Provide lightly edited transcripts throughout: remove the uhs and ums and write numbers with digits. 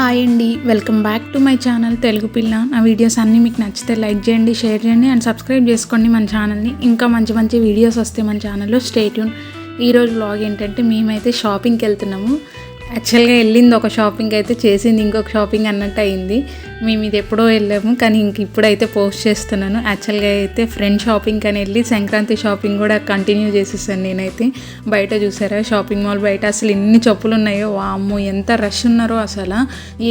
Hi అండి, welcome back to my channel Telugu పిల్ల. నా వీడియోస్ అన్నీ మీకు నచ్చితే లైక్ చేయండి, షేర్ చేయండి అండ్ సబ్స్క్రైబ్ చేసుకోండి మన ఛానల్ని. ఇంకా మంచి మంచి వీడియోస్ వస్తాయి మన ఛానల్లో. Stay tune. ఈరోజు వ్లాగ్ ఏంటంటే మేమైతే షాపింగ్కి వెళ్తున్నాము. యాక్చువల్గా వెళ్ళింది ఒక షాపింగ్ అయితే, చేసింది ఇంకొక షాపింగ్ అన్నట్టు అయింది. మేము ఇది ఎప్పుడో వెళ్ళాము కానీ ఇప్పుడైతే పోస్ట్ చేస్తున్నాను. యాక్చువల్గా అయితే ఫ్రెండ్ షాపింగ్ అని వెళ్ళి సంక్రాంతి షాపింగ్ కూడా కంటిన్యూ చేసేసాను నేనైతే. బయట చూసారా షాపింగ్ మాల్ బయట అసలు ఎన్ని చెప్పులు ఉన్నాయో, వామ్మో ఎంత రష్ ఉన్నారో. అసలు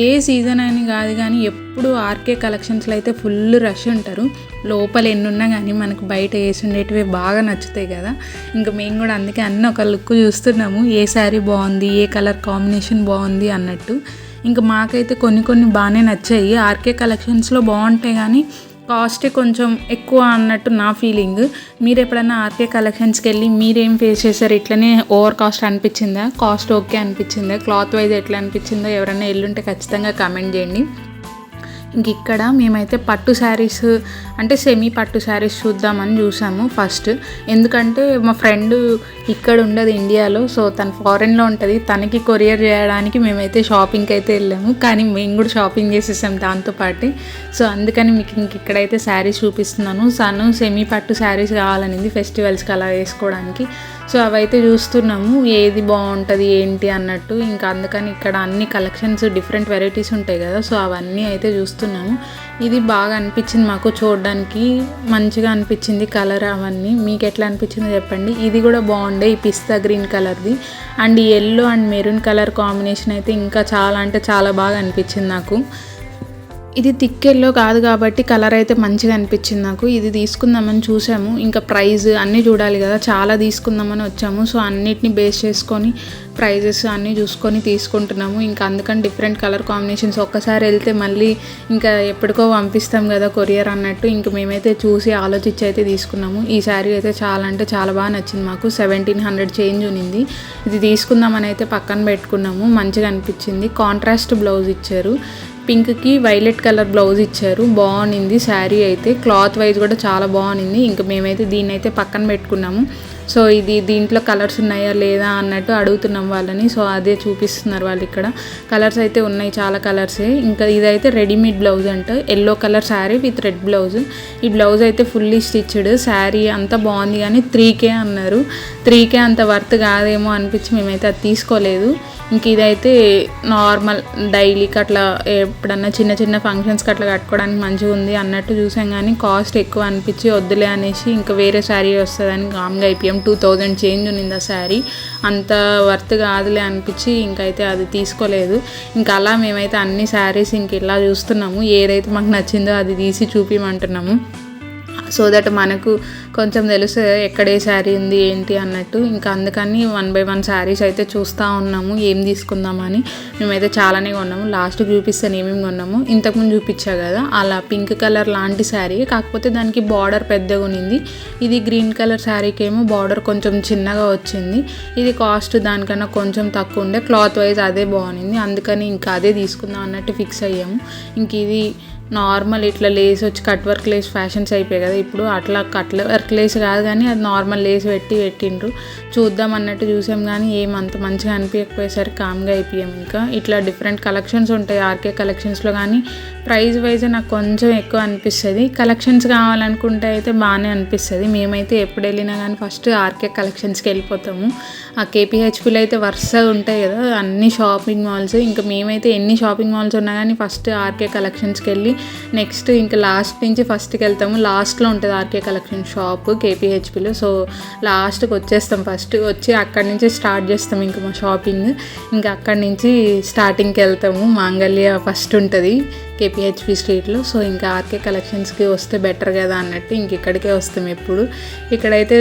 ఏ సీజన్ అని కాదు కానీ ఎప్పుడు ఆర్కే కలెక్షన్స్లో అయితే ఫుల్ రష్ ఉంటారు. లోపల ఎన్నున్నా కానీ మనకు బయట వేసి ఉండేటివి బాగా నచ్చుతాయి కదా. ఇంకా మేము కూడా అందుకే అన్నీ ఒక లుక్ చూస్తున్నాము, ఏ శారీ బాగుంది, ఏ కలర్ కాంబినేషన్ బాగుంది అన్నట్టు. ఇంకా మాకైతే కొన్ని బాగానే నచ్చాయి. ఆర్కే కలెక్షన్స్లో బాగుంటాయి కానీ కాస్ట్ కొంచెం ఎక్కువ అన్నట్టు నా ఫీలింగ్. మీరు ఎప్పుడైనా ఆర్కే కలెక్షన్స్కి వెళ్ళి మీరేం ఫేస్ చేశారు? ఇట్లనే ఓవర్ కాస్ట్ అనిపించిందా, కాస్ట్ ఓకే అనిపించిందా, క్లాత్ వైజ్ ఎట్లా అనిపించిందో ఎవరైనా వెళ్ళుంటే ఖచ్చితంగా కామెంట్ చేయండి. ఇంక ఇక్కడ మేమైతే పట్టు శారీస్ అంటే సెమీ పట్టు శారీస్ చూద్దామని చూసాము ఫస్ట్. ఎందుకంటే మా ఫ్రెండ్ ఇక్కడ ఉండదు ఇండియాలో, సో తను ఫారెన్లో ఉంటుంది. తనకి కొరియర్ చేయడానికి మేమైతే షాపింగ్కి అయితే వెళ్ళాము, కానీ మేము కూడా షాపింగ్ చేసేసాం దాంతోపాటే. సో అందుకని మీకు ఇంక ఇక్కడైతే శారీస్ చూపిస్తున్నాను. తను సెమీ పట్టు శారీస్ కావాలనింది ఫెస్టివల్స్కి అలా వేసుకోవడానికి. సో అవైతే చూస్తున్నాము ఏది బాగుంటుంది ఏంటి అన్నట్టు. ఇంకా అందుకని ఇక్కడ అన్ని కలెక్షన్స్ డిఫరెంట్ వెరైటీస్ ఉంటాయి కదా, సో అవన్నీ అయితే చూస్తున్నాము. ఇది బాగా అనిపించింది మాకు, చూడడానికి మంచిగా అనిపించింది కలర్ అవన్నీ. మీకు ఎట్లా అనిపించిందో చెప్పండి. ఇది కూడా బాగుండే, ఈ పిస్తా గ్రీన్ కలర్ది and yellow and maroon colour combination అయితే ఇంకా చాలా అంటే చాలా బాగా అనిపించింది నాకు. ఇది థిక్ ఎల్లో కాదు కాబట్టి కలర్ అయితే మంచిగా అనిపించింది నాకు. ఇది తీసుకుందామని చూసాము, ఇంకా ప్రైస్ అన్నీ చూడాలి కదా, చాలా తీసుకుందామని వచ్చాము. సో అన్నిటిని బేస్ చేసుకొని ప్రైజెస్ అన్నీ చూసుకొని తీసుకుంటున్నాము. ఇంకా అందుకని డిఫరెంట్ కలర్ కాంబినేషన్స్ ఒక్కసారి వెళ్తే మళ్ళీ ఇంకా ఎప్పటికో పంపిస్తాం కదా కొరియర్ అన్నట్టు. ఇంక మేమైతే చూసి ఆలోచించి అయితే తీసుకున్నాము. ఈ శారీ అయితే చాలా అంటే చాలా బాగా నచ్చింది మాకు. 1700 చేంజ్ ఉన్నింది. ఇది తీసుకుందామని అయితే పక్కన పెట్టుకున్నాము, మంచిగా అనిపించింది. కాంట్రాస్ట్ బ్లౌజ్ ఇచ్చారు, పింక్కి వైలెట్ కలర్ బ్లౌజ్ ఇచ్చారు. బాగుంది శారీ అయితే, క్లాత్ వైజ్ కూడా చాలా బాగుంది. ఇంకా మేమైతే దీన్ని అయితే పక్కన పెట్టుకున్నాము. సో దీంట్లో కలర్స్ ఉన్నాయా లేదా అన్నట్టు అడుగుతున్నాం వాళ్ళని. సో అదే చూపిస్తున్నారు వాళ్ళు. ఇక్కడ కలర్స్ అయితే ఉన్నాయి, చాలా కలర్సే. ఇంకా ఇదైతే రెడీమేడ్ బ్లౌజ్ అంట, yellow colour sari with red blouse. ఈ బ్లౌజ్ అయితే ఫుల్లీ స్టిచ్డ్. శారీ అంతా బాగుంది కానీ 3K అన్నారు. 3K అంత వర్త్ కాదేమో అనిపించి మేమైతే అది తీసుకోలేదు. ఇంక ఇదైతే నార్మల్ డైలీకి అట్లా ఎప్పుడన్నా చిన్న చిన్న ఫంక్షన్స్కి అట్లా కట్టుకోవడానికి మంచిగా ఉంది అన్నట్టు చూసాం కానీ కాస్ట్ ఎక్కువ అనిపించి వద్దులే అనేసి ఇంకా వేరే శారీ వస్తుందని కామ్గా అయిపోయాం. 2000 చేంజ్ ఉన్నింది ఆ శారీ, అంత వర్త్ కాదులే అనిపించి ఇంకైతే అది తీసుకోలేదు. ఇంకా అలా మేమైతే అన్ని శారీస్ ఇంక ఇలా చూస్తున్నాము, ఏదైతే మాకు నచ్చిందో అది తీసి చూపించమంటున్నాము. సో దట్ మనకు కొంచెం తెలుస్తుంది ఎక్కడ ఏ శారీ ఉంది ఏంటి అన్నట్టు. ఇంకా అందుకని 1 by 1 శారీస్ అయితే చూస్తూ ఉన్నాము ఏం తీసుకుందామని. మేమైతే చాలానే కొన్నాము, లాస్ట్కి చూపిస్తాను ఏమేమి కొన్నాము. ఇంతకుముందు చూపించా కదా అలా పింక్ కలర్ లాంటి శారీ, కాకపోతే దానికి బార్డర్ పెద్దగా ఉన్నింది. ఇది గ్రీన్ కలర్ శారీకి ఏమో బార్డర్ కొంచెం చిన్నగా వచ్చింది. ఇది కాస్ట్ దానికన్నా కొంచెం తక్కువ ఉండే, క్లాత్ వైజ్ అదే బాగుంది. అందుకని ఇంకా అదే తీసుకుందాం అన్నట్టు ఫిక్స్ అయ్యాము. ఇంక ఇది నార్మల్ ఇట్లా లేస్ వచ్చి కట్ వర్క్ లేస్ ఫ్యాషన్స్ అయిపోయాయి కదా ఇప్పుడు, అట్లా కట్ వర్క్ లేస్ కాదు కానీ అది నార్మల్ లేస్ పెట్టిండ్రు. చూద్దాం అన్నట్టు చూసాం కానీ ఏమంత మంచిగా అనిపించకపోయేసరికి కామ్గా అయిపోయాం. ఇంకా ఇట్లా డిఫరెంట్ కలెక్షన్స్ ఉంటాయి ఆర్కే కలెక్షన్స్లో, కానీ ప్రైస్ వైజ్ నాకు కొంచెం ఎక్కువ అనిపిస్తుంది. కలెక్షన్స్ కావాలనుకుంటే అయితే బాగానే అనిపిస్తుంది. మేమైతే ఎప్పుడు వెళ్ళినా కానీ ఫస్ట్ ఆర్కే కలెక్షన్స్కి వెళ్ళిపోతాము. ఆ కేపీహెచ్పీలో అయితే వరుసగా ఉంటాయి కదా అన్ని షాపింగ్ మాల్స్. ఇంకా మేమైతే ఎన్ని షాపింగ్ మాల్స్ ఉన్నా కానీ ఫస్ట్ ఆర్కే కలెక్షన్స్కి వెళ్ళి నెక్స్ట్ ఇంకా లాస్ట్ నుంచి ఫస్ట్కి వెళ్తాము. లాస్ట్లో ఉంటుంది ఆర్కే కలెక్షన్ షాప్ కేపీహెచ్పీలో. సో లాస్ట్కి వచ్చేస్తాం, ఫస్ట్ వచ్చి అక్కడి నుంచి స్టార్ట్ చేస్తాం ఇంకా మా షాపింగ్. ఇంకా అక్కడి నుంచి స్టార్టింగ్కి వెళ్తాము. మాంగళ్య ఫస్ట్ ఉంటుంది కేపీహెచ్పీ స్ట్రీట్లో. సో ఇంకా ఆర్కే కలెక్షన్స్కి వస్తే బెటర్ కదా అన్నట్టు ఇంక ఇక్కడికే వస్తాం ఎప్పుడు. ఇక్కడైతే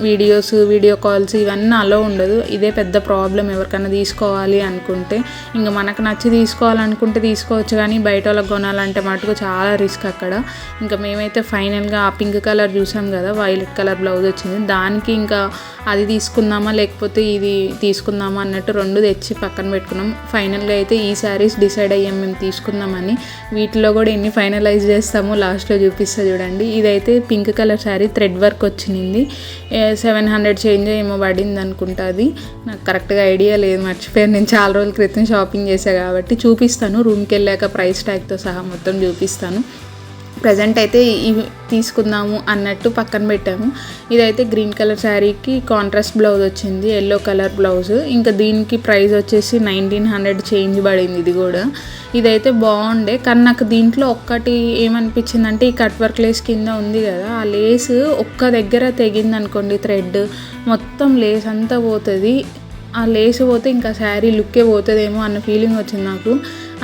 వీడియో కాల్స్ ఇవన్నీ అలో ఉండదు. ఇదే పెద్ద ప్రాబ్లం ఎవరికైనా తీసుకోవాలి అనుకుంటే. ఇంకా మనకు నచ్చి తీసుకోవాలనుకుంటే తీసుకోవచ్చు, కానీ బయట వాళ్ళకి కొనాలంటే మటుకు చాలా రిస్క్ అక్కడ. ఇంకా మేమైతే ఫైనల్గా ఆ పింక్ కలర్ చూసాం కదా, వైలెట్ కలర్ బ్లౌజ్ వచ్చింది, దానికి ఇంకా అది తీసుకుందామా లేకపోతే ఇది తీసుకుందామా అన్నట్టు 2 తెచ్చి పక్కన పెట్టుకున్నాం. ఫైనల్గా అయితే ఈ శారీస్ డిసైడ్ అయ్యాం మేము తీసుకుందామని. వీటిలో కూడా ఎన్ని ఫైనలైజ్ చేస్తామో లాస్ట్లో చూపిస్తా చూడండి. ఇదైతే pink colour sari thread work వచ్చింది. 700 చేంజ్ ఏమో పడింది అనుకుంటా. అది నాకు కరెక్ట్గా ఐడియా లేదు, మర్చిపోయాను. నేను చాలా రోజుల క్రితం షాపింగ్ చేశాను కాబట్టి చూపిస్తాను. రూమ్కి వెళ్ళాక ప్రైస్ ట్యాగ్తో సహా మొత్తం చూపిస్తాను. ప్రజెంట్ అయితే ఇవి తీసుకుందాము అన్నట్టు పక్కన పెట్టాము. ఇదైతే గ్రీన్ కలర్ శారీకి కాంట్రాస్ట్ బ్లౌజ్ వచ్చింది, ఎల్లో కలర్ బ్లౌజ్. ఇంకా దీనికి ప్రైస్ వచ్చేసి 1900 చేంజ్ పడింది. ఇది కూడా ఇదైతే బాగుండే, కానీ నాకు దీంట్లో ఒక్కటి ఏమనిపించింది అంటే ఈ కట్ వర్క్ లేస్ కింద ఉంది కదా, ఆ లేస్ ఒక్క దగ్గర తెగింది అనుకోండి, థ్రెడ్ మొత్తం లేస్ అంతా పోతుంది. ఆ లేస్ పోతే ఇంకా శారీ లుక్కే పోతుందేమో అన్న ఫీలింగ్ వచ్చింది నాకు.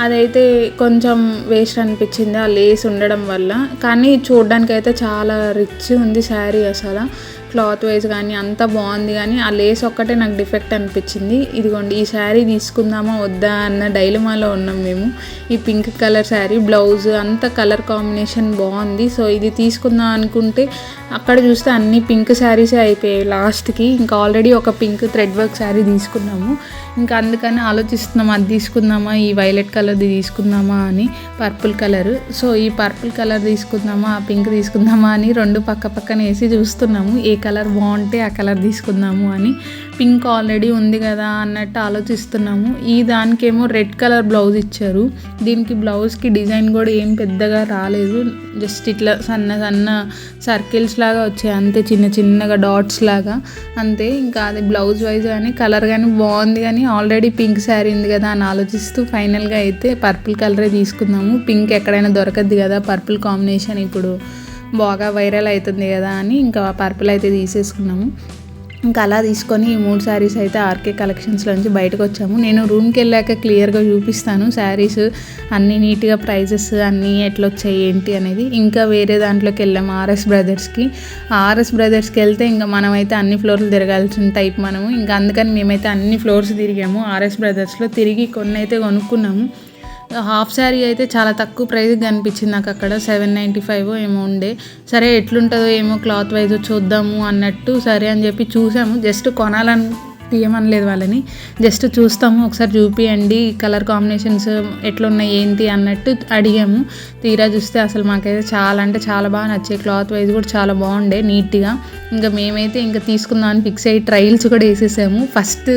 అదైతే కొంచెం వేస్ట్ అనిపించింది ఆ లేస్ ఉండడం వల్ల. కానీ చూడడానికి అయితే చాలా రిచ్ ఉంది శారీ, అసలు క్లాత్ వైజ్ కానీ అంతా బాగుంది. కానీ ఆ లేస్ ఒక్కటే నాకు డిఫెక్ట్ అనిపించింది. ఇదిగోండి, ఈ శారీ తీసుకుందామా వద్దా అన్న డైలమాలో ఉన్నాం మేము. ఈ పింక్ కలర్ శారీ బ్లౌజ్ అంతా కలర్ కాంబినేషన్ బాగుంది. సో ఇది తీసుకుందాం అనుకుంటే అక్కడ చూస్తే అన్ని పింక్ శారీసే అయిపోయాయి లాస్ట్కి. ఇంకా ఆల్రెడీ ఒక పింక్ థ్రెడ్ వర్క్ శారీ తీసుకున్నాము. ఇంకా అందుకని ఆలోచిస్తున్నాం, అది తీసుకుందామా, ఈ వైలెట్ కలర్ది తీసుకుందామా అని, పర్పుల్ కలర్. సో ఈ పర్పుల్ కలర్ తీసుకుందామా, ఆ పింక్ తీసుకుందామా అని రెండు పక్క పక్కన వేసి చూస్తున్నాము, ఏ కలర్ బాగుంటే ఆ కలర్ తీసుకుందాము అని. పింక్ ఆల్రెడీ ఉంది కదా అన్నట్టు ఆలోచిస్తున్నాము. ఈ దానికేమో రెడ్ కలర్ బ్లౌజ్ ఇచ్చారు. దీనికి బ్లౌజ్కి డిజైన్ కూడా ఏం పెద్దగా రాలేదు, జస్ట్ ఇట్లా సన్న సన్న సర్కిల్స్ లాగా వచ్చాయి అంతే, చిన్న చిన్నగా డాట్స్ లాగా అంతే. ఇంకా అది బ్లౌజ్ వైజ్ కానీ కలర్ కానీ బాగుంది. కానీ ఆల్రెడీ పింక్ శారీ ఉంది కదా అని ఆలోచిస్తూ ఫైనల్గా అయితే పర్పుల్ కలరే తీసుకుందాము. పింక్ ఎక్కడైనా దొరకద్ది కదా, పర్పుల్ కాంబినేషన్ ఇప్పుడు బాగా వైరల్ అవుతుంది కదా అని ఇంకా పర్పుల్ అయితే తీసేసుకున్నాము. ఇంకా అలా తీసుకొని ఈ 3 శారీస్ అయితే ఆర్కే కలెక్షన్స్లోంచి బయటకు వచ్చాము. నేను రూమ్కి వెళ్ళాక క్లియర్గా చూపిస్తాను శారీస్ అన్నీ నీట్గా, ప్రైజెస్ అన్నీ ఎట్లా వచ్చాయి ఏంటి అనేది. ఇంకా వేరే దాంట్లోకి వెళ్ళాము ఆర్ఎస్ బ్రదర్స్కి వెళ్తే ఇంకా మనమైతే అన్ని ఫ్లోర్లు తిరగాల్సిన టైప్ మనము. ఇంకా అందుకని మేమైతే అన్ని ఫ్లోర్స్ తిరిగాము ఆర్ఎస్ బ్రదర్స్లో. తిరిగి కొన్ని అయితే కొనుక్కున్నాము. హాఫ్ శారీ అయితే చాలా తక్కువ ప్రైస్కి కనిపించింది నాకు అక్కడ, 795 ఏమో ఉండే. సరే ఎట్లుంటుందో ఏమో క్లాత్ వైజ్ చూద్దాము అన్నట్టు సరే అని చెప్పి చూసాము. జస్ట్ కొనాలని తీయమనలేదు వాళ్ళని, జస్ట్ చూస్తాము ఒకసారి చూపియండి కలర్ కాంబినేషన్స్ ఎట్లున్నాయి ఏంటి అన్నట్టు అడిగాము. తీరా చూస్తే అసలు మాకైతే చాలా అంటే చాలా బాగా నచ్చాయి, క్లాత్ వైజ్ కూడా చాలా బాగుండే నీట్గా. ఇంకా మేమైతే ఇంకా తీసుకుందామని ఫిక్స్ అయ్యి ట్రయల్స్ కూడా వేసేసాము. ఫస్ట్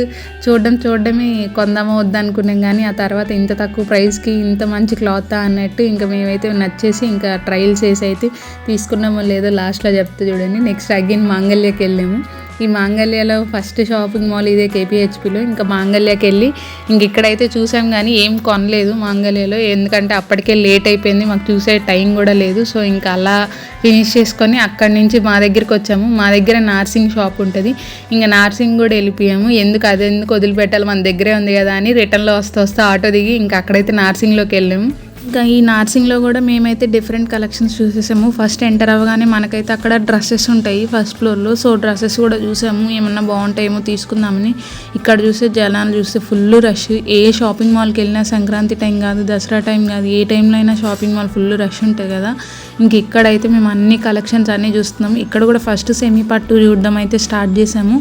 చూడడమే కొందామా వద్దా అనుకున్నాం, కానీ ఆ తర్వాత ఇంత తక్కువ ప్రైస్కి ఇంత మంచి క్లాత్ అన్నట్టు ఇంకా మేమైతే నచ్చేసి ఇంకా ట్రయల్స్ వేసి అయితే తీసుకున్నామో లేదో లాస్ట్లో చెప్తే చూడండి. నెక్స్ట్ అగైన్ మాంగళ్యకి వెళ్ళాము. ఈ మాంగళ్యలో ఫస్ట్ షాపింగ్ మాల్ ఇదే కేపీహెచ్పిలో. ఇంకా మాంగళ్యకి వెళ్ళి ఇంక ఇక్కడైతే చూసాం కానీ ఏం కొనలేదు మాంగళ్యలో, ఎందుకంటే అప్పటికే లేట్ అయిపోయింది, మాకు చూసే టైం కూడా లేదు. సో ఇంకా అలా ఫినిష్ చేసుకొని అక్కడి నుంచి మా దగ్గరికి వచ్చాము. మా దగ్గర నార్సింగ్ షాప్ ఉంటుంది, ఇంకా నార్సింగ్ కూడా వెళ్ళిపోయాము. ఎందుకు వదిలిపెట్టాలి, మన దగ్గరే ఉంది కదా అని రిటర్న్లో వస్తూ ఆటో దిగి ఇంకా అక్కడైతే నార్సింగ్లోకి వెళ్ళాము. ఇంకా ఈ నార్సింగ్లో కూడా మేమైతే డిఫరెంట్ కలెక్షన్స్ చూసేసాము. ఫస్ట్ ఎంటర్ అవ్వగానే మనకైతే అక్కడ డ్రెస్సెస్ ఉంటాయి ఫస్ట్ ఫ్లోర్లో. సో డ్రెస్సెస్ కూడా చూసాము, ఏమన్నా బాగుంటాయేమో తీసుకుందామని. ఇక్కడ చూస్తే జనాలు చూస్తే ఫుల్ రష్. ఏ షాపింగ్ మాల్కి వెళ్ళినా సంక్రాంతి టైం కాదు, దసరా టైం కాదు, ఏ టైంలో అయినా షాపింగ్ మాల్ ఫుల్ రష్ ఉంటుంది కదా. ఇంక ఇక్కడైతే మేము అన్ని కలెక్షన్స్ అన్నీ చూస్తున్నాము. ఇక్కడ కూడా ఫస్ట్ సెమీ పట్టు చూడడం అయితే స్టార్ట్ చేసాము.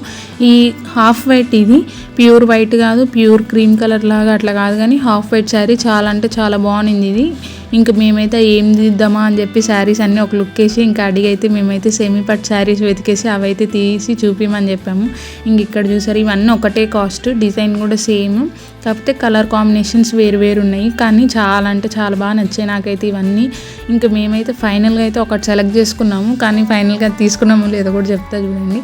ఈ హాఫ్ వైట్, ఇది ప్యూర్ వైట్ కాదు, ప్యూర్ క్రీమ్ కలర్ లాగా అట్లా కాదు, కానీ హాఫ్ వైట్ శారీ చాలా అంటే చాలా బాగుంది ఇది. ఇంకా మేమైతే ఏం తీద్దామా అని చెప్పి శారీస్ అన్నీ ఒక లుక్ వేసి ఇంకా అడిగైతే మేమైతే సెమీ పట్టు శారీస్ వెతికేసి అవైతే తీసి చూపిమని చెప్పాము. ఇంక ఇక్కడ చూసారు ఇవన్నీ ఒకటే కాస్ట్, డిజైన్ కూడా సేమ్, కాకపోతే కలర్ కాంబినేషన్స్ వేరు ఉన్నాయి. కానీ చాలా అంటే చాలా బాగా నచ్చాయి నాకైతే ఇవన్నీ. ఇంకా మేమైతే ఫైనల్గా అయితే ఒకటి సెలెక్ట్ చేసుకున్నాము, కానీ ఫైనల్గా తీసుకున్నాము లేదో కూడా చెప్తా చూడండి.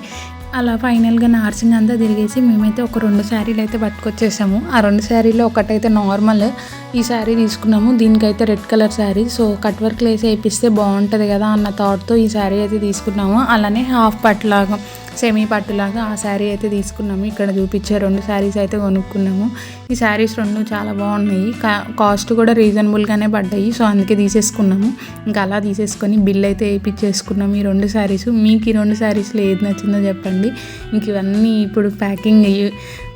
అలా ఫైనల్గా నార్సింగ్ అంతా తిరిగేసి మేమైతే ఒక 2 శారీలు అయితే పట్టుకొచ్చేసాము. ఆ 2 శారీలో ఒకటైతే నార్మల్ ఈ శారీ తీసుకున్నాము. దీనికైతే red colour sari, so cut work లేసి వేపిస్తే బాగుంటుంది కదా అన్న థాట్తో ఈ శారీ అయితే తీసుకున్నాము. అలానే హాఫ్ పట్టులాగా సెమీ పట్టులాగా ఆ శారీ అయితే తీసుకున్నాము. ఇక్కడ చూపించే 2 శారీస్ అయితే కొనుక్కున్నాము. ఈ శారీస్ 2 చాలా బాగున్నాయి, కాస్ట్ కూడా రీజనబుల్గానే పడ్డాయి. సో అందుకే తీసేసుకున్నాము. ఇంకా అలా తీసేసుకొని బిల్ అయితే వేయించేసుకున్నాము ఈ 2 శారీస్. మీకు ఈ 2 శారీస్లో ఏది నచ్చిందో చెప్పండి. ఇంక ఇవన్నీ ఇప్పుడు ప్యాకింగ్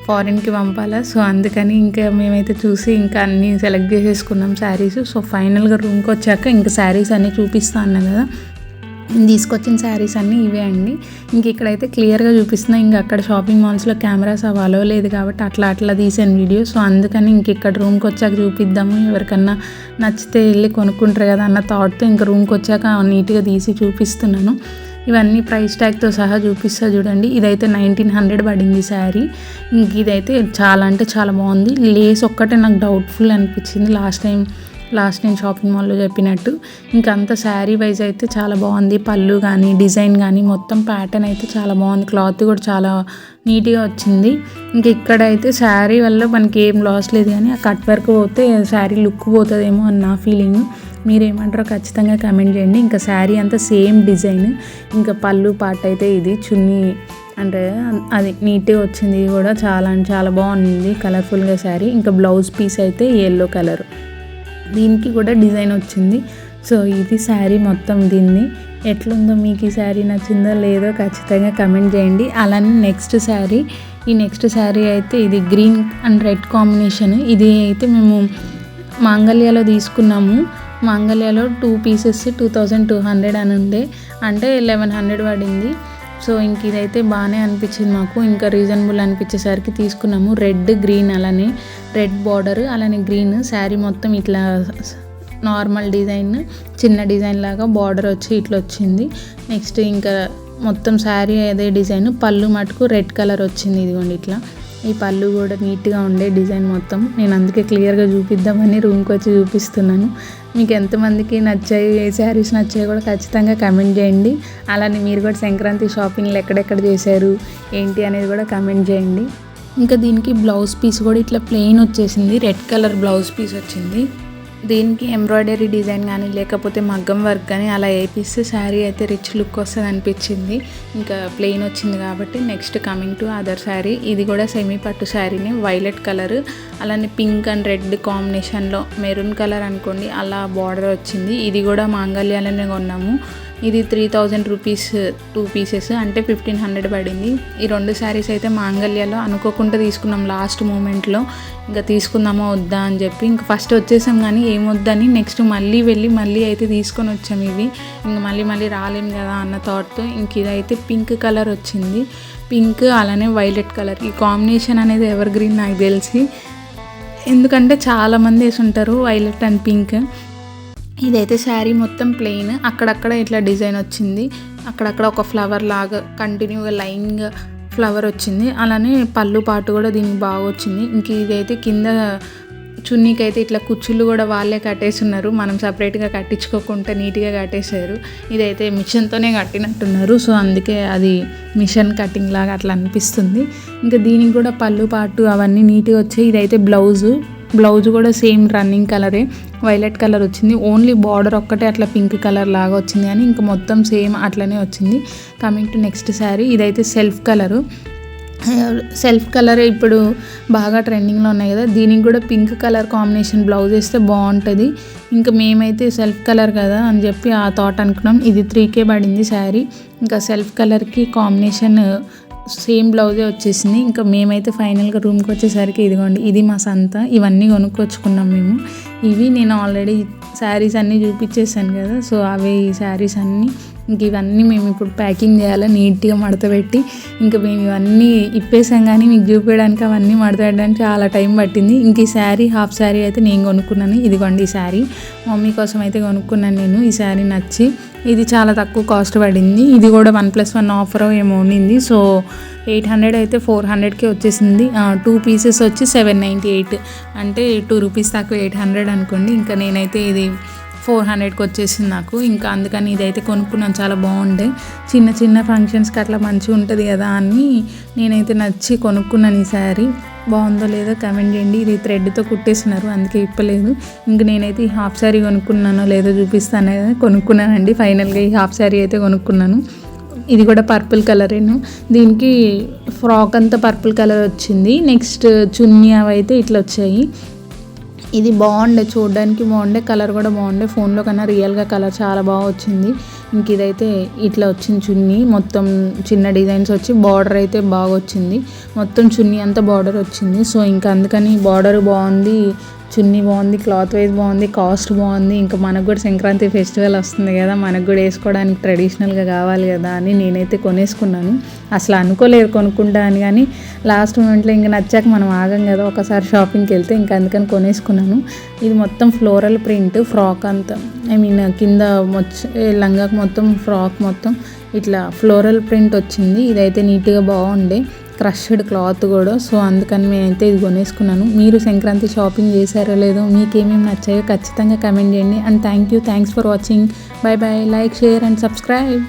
ఫారిన్కి పంపాలా, సో అందుకని ఇంకా మేమైతే చూసి ఇంకా అన్నీ సెలెక్ట్ చేసేసుకున్నాం శారీస్. సో ఫైనల్గా రూమ్కి వచ్చాక ఇంకా శారీస్ అన్నీ చూపిస్తా అన్నా కదా, తీసుకొచ్చిన శారీస్ అన్నీ ఇవే అండి. ఇంక ఇక్కడైతే క్లియర్గా చూపిస్తున్నా. ఇంక అక్కడ షాపింగ్ మాల్స్లో కెమెరాస్ అవి అలో లేదు కాబట్టి అట్లా తీసాను వీడియో. సో అందుకని ఇంక ఇక్కడ రూమ్కి వచ్చాక చూపిద్దాము, ఎవరికన్నా నచ్చితే వెళ్ళి కొనుక్కుంటారు కదా అన్న థాట్తో ఇంక రూమ్కి వచ్చాక నీట్గా తీసి చూపిస్తున్నాను. ఇవన్నీ ప్రైస్ ట్యాగ్తో సహా చూపిస్తా చూడండి. ఇదైతే 1900 పడింది శారీ. ఇంక ఇదైతే చాలా అంటే చాలా బాగుంది. లేస్ ఒక్కటే నాకు డౌట్ఫుల్ అనిపించింది లాస్ట్ టైం షాపింగ్ మాల్లో చెప్పినట్టు. ఇంకంతా శారీ వైజ్ అయితే చాలా బాగుంది. పళ్ళు కానీ డిజైన్ కానీ మొత్తం ప్యాటర్న్ అయితే చాలా బాగుంది. క్లాత్ కూడా చాలా నీట్గా వచ్చింది. ఇంక ఇక్కడైతే శారీ వల్ల మనకి ఏం లాస్ లేదు, కానీ ఆ కట్ వర్క్ పోతే శారీ లుక్ పోతుందేమో అని నా ఫీలింగ్. మీరేమంటారో ఖచ్చితంగా కమెంట్ చేయండి. ఇంకా శారీ అంతా సేమ్ డిజైన్. ఇంకా పళ్ళు పార్ట్ అయితే ఇది చున్నీ అంటే అది నీట్గా వచ్చింది. ఇది కూడా చాలా అంటే చాలా బాగుంది కలర్ఫుల్గా శారీ. ఇంకా బ్లౌజ్ పీస్ అయితే ఎల్లో కలర్, దీనికి కూడా డిజైన్ వచ్చింది. సో ఇది శారీ మొత్తం. దీన్ని ఎట్లుందో, మీకు ఈ శారీ నచ్చిందో లేదో ఖచ్చితంగా కమెంట్ చేయండి. అలానే నెక్స్ట్ శారీ అయితే ఇది గ్రీన్ అండ్ రెడ్ కాంబినేషన్. ఇది అయితే మేము మాంగళ్యాలో తీసుకున్నాము. మాంగళ్యాలో 2 పీసెస్ 2200 అని ఉండే, అంటే 1100 పడింది. సో ఇంక ఇదైతే బాగానే అనిపించింది మాకు. ఇంకా రీజనబుల్ అనిపించేసరికి తీసుకున్నాము. రెడ్ గ్రీన్, అలానే రెడ్ బార్డర్, అలానే గ్రీన్ శారీ మొత్తం ఇట్లా నార్మల్ డిజైన్, చిన్న డిజైన్ లాగా బార్డర్ వచ్చి ఇట్లా వచ్చింది. నెక్స్ట్ ఇంకా మొత్తం శారీ అదే డిజైన్. పళ్ళు మటుకు రెడ్ కలర్ వచ్చింది. ఇదిగోండి ఇట్లా. ఈ పళ్ళు కూడా నీట్గా ఉండే డిజైన్ మొత్తం. నేను అందుకే క్లియర్గా చూపిద్దామని రూమ్కి వచ్చి చూపిస్తున్నాను. మీకు ఎంతమందికి నచ్చాయి, ఏ శారీస్ నచ్చాయో కూడా ఖచ్చితంగా కమెంట్ చేయండి. అలానే మీరు కూడా సంక్రాంతి షాపింగ్లు ఎక్కడెక్కడ చేశారు ఏంటి అనేది కూడా కమెంట్ చేయండి. ఇంకా దీనికి బ్లౌజ్ పీస్ కూడా ఇట్లా ప్లెయిన్ వచ్చేసింది. రెడ్ కలర్ బ్లౌజ్ పీస్ వచ్చింది. దీనికి ఎంబ్రాయిడరీ డిజైన్ కానీ లేకపోతే మగ్గం వర్క్ కానీ అలా వేపిస్తే శారీ అయితే రిచ్ లుక్ వస్తుంది అనిపించింది. ఇంకా ప్లెయిన్ వచ్చింది కాబట్టి next coming to other sari. ఇది కూడా సెమీ పట్టు శారీని, వైలెట్ కలర్ అలానే పింక్ అండ్ రెడ్ కాంబినేషన్లో మెరూన్ కలర్ అనుకోండి అలా బార్డర్ వచ్చింది. ఇది కూడా మాంగళ్యాలోనే కొన్నాము. ఇది 3000 రూపీస్ 2 పీసెస్, అంటే 1500 పడింది. ఈ 2 శారీస్ అయితే మాంగళ్యాలో అనుకోకుండా తీసుకున్నాం లాస్ట్ మూమెంట్లో. ఇంకా తీసుకుందామా వద్దా అని చెప్పి ఇంక ఫస్ట్ వచ్చేసాం, కానీ ఏమొద్దని నెక్స్ట్ మళ్ళీ అయితే తీసుకొని వచ్చాము. ఇవి ఇంక మళ్ళీ రాలేం కదా అన్న థాట్తో ఇంక ఇదైతే పింక్ కలర్ వచ్చింది. పింక్ అలానే వైలెట్ కలర్, ఈ కాంబినేషన్ అనేది ఎవర్ గ్రీన్ నాకు తెలిసి, ఎందుకంటే చాలామంది వేసి ఉంటారు వైలెట్ అండ్ పింక్. ఇదైతే శారీ మొత్తం ప్లెయిన్, అక్కడక్కడ ఇట్లా డిజైన్ వచ్చింది. అక్కడక్కడ ఒక ఫ్లవర్ లాగా కంటిన్యూగా లైన్గా ఫ్లవర్ వచ్చింది. అలానే పళ్ళు పాటు కూడా దీనికి బాగా వచ్చింది. ఇంక ఇదైతే కింద చున్నీకి అయితే ఇట్లా కుచ్చులు కూడా వాళ్ళే కట్టేస్తున్నారు. మనం సపరేట్గా కట్టించుకోకుండా నీట్గా కట్టేశారు. ఇదైతే మిషన్తోనే కట్టినట్టున్నారు. సో అందుకే అది మిషన్ కటింగ్ లాగా అట్లా అనిపిస్తుంది. ఇంకా దీనికి కూడా పళ్ళు పాటు అవన్నీ నీట్గా వచ్చాయి. ఇదైతే బ్లౌజ్ కూడా సేమ్ రన్నింగ్ కలరే, వైలెట్ కలర్ వచ్చింది. ఓన్లీ బార్డర్ ఒక్కటే అట్లా పింక్ కలర్ లాగా వచ్చింది, కానీ ఇంకా మొత్తం సేమ్ అట్లనే వచ్చింది. Coming to next sari. ఇదైతే సెల్ఫ్ కలర్ ఇప్పుడు బాగా ట్రెండింగ్లో ఉన్నాయి కదా, దీనికి కూడా పింక్ కలర్ కాంబినేషన్ బ్లౌజ్ వేస్తే బాగుంటుంది. ఇంకా మేమైతే సెల్ఫ్ కలర్ కదా అని చెప్పి ఆ థాట్ అనుకున్నాం. ఇది 3K పడింది శారీ. ఇంకా సెల్ఫ్ కలర్కి కాంబినేషన్ సేమ్ బ్లౌజే వచ్చేసింది. ఇంకా మేమైతే ఫైనల్గా రూమ్కి వచ్చేసరికి ఇదిగోండి, ఇది మా సంత. ఇవన్నీ కొనుక్కొచ్చుకున్నాం మేము. ఇవి నేను ఆల్రెడీ శారీస్ అన్నీ చూపించేసాను కదా, సో అవే ఈ శారీస్ అన్నీ. ఇంక ఇవన్నీ మేము ఇప్పుడు ప్యాకింగ్ చేయాలి, నీట్గా మడతపెట్టి. ఇంకా మేము ఇవన్నీ ఇప్పేసాం, కానీ మీకు చూపించడానికి అవన్నీ మడతపెట్టడానికి చాలా టైం పట్టింది. ఇంక ఈ శారీ హాఫ్ శారీ అయితే నేను కొనుక్కున్నాను. ఇదిగోండి ఈ శారీ మమ్మీ కోసం అయితే కొనుక్కున్నాను నేను. ఈ శారీ నచ్చి ఇది చాలా తక్కువ కాస్ట్ పడింది. ఇది కూడా 1+1 ఆఫర్ ఏమో ఉండింది. సో 800 అయితే 400కే వచ్చేసింది. 2 పీసెస్ వచ్చి 798, అంటే 2 రూపీస్ తక్కువ 800 అనుకోండి. ఇంకా నేనైతే ఇది 400కి వచ్చేసింది నాకు. ఇంకా అందుకని ఇదైతే కొనుక్కున్నాను. చాలా బాగుండే, చిన్న ఫంక్షన్స్కి అట్లా మంచిగా ఉంటుంది కదా అని నేనైతే నచ్చి కొనుక్కున్నాను. ఈ శారీ బాగుందో లేదో కమెంట్ చేయండి. ఇది థ్రెడ్తో కుట్టేస్తున్నారు, అందుకే ఇప్పలేదు. ఇంక నేనైతే ఈ హాఫ్ శారీ కొనుక్కున్నానో లేదో చూపిస్తాను కదా, కొనుక్కున్నానండి. ఫైనల్గా ఈ హాఫ్ శారీ అయితే కొనుక్కున్నాను. ఇది కూడా పర్పుల్ కలరేను. దీనికి ఫ్రాక్ అంతా పర్పుల్ కలర్ వచ్చింది. నెక్స్ట్ చున్నీ అవి అయితే ఇట్లా వచ్చాయి. ఇది బాగుండే, చూడడానికి బాగుండే, కలర్ కూడా బాగుండే. ఫోన్లో కన్నా రియల్గా కలర్ చాలా బాగా వచ్చింది. ఇంక ఇదైతే ఇట్లా వచ్చింది చున్నీ, మొత్తం చిన్న డిజైన్స్ వచ్చి బార్డర్ అయితే బాగా వచ్చింది. మొత్తం చున్నీ అంతా బార్డర్ వచ్చింది. సో ఇంకా అందుకని బార్డర్ బాగుంది, చున్నీ బాగుంది, క్లాత్ వైజ్ బాగుంది, కాస్ట్ బాగుంది. ఇంకా మనకు కూడా సంక్రాంతి ఫెస్టివల్ వస్తుంది కదా, మనకు కూడా వేసుకోవడానికి ట్రెడిషనల్గా కావాలి కదా అని నేనైతే కొనేసుకున్నాను. అసలు అనుకోలేదు కొనుక్కుంటా అని, కానీ లాస్ట్ మూమెంట్లో ఇంకా నచ్చాక మనం ఆగం కదా ఒకసారి షాపింగ్కి వెళ్తే, ఇంకా అందుకని కొనేసుకున్నాను. ఇది మొత్తం ఫ్లోరల్ ప్రింట్ ఫ్రాక్ అంతా, ఐ మీన్ కింద లంగాకు మొత్తం ఫ్రాక్ మొత్తం ఇట్లా ఫ్లోరల్ ప్రింట్ వచ్చింది. ఇదైతే నీట్గా బాగుండే, క్రష్డ్ క్లాత్ కూడా. సో అందుకని నేనైతే ఇది కొనేసుకున్నాను. మీరు సంక్రాంతి షాపింగ్ చేశారో లేదో, మీకేమేమి నచ్చాయో ఖచ్చితంగా కమెంట్ చేయండి. And thanks for watching. By by. Like, share and subscribe.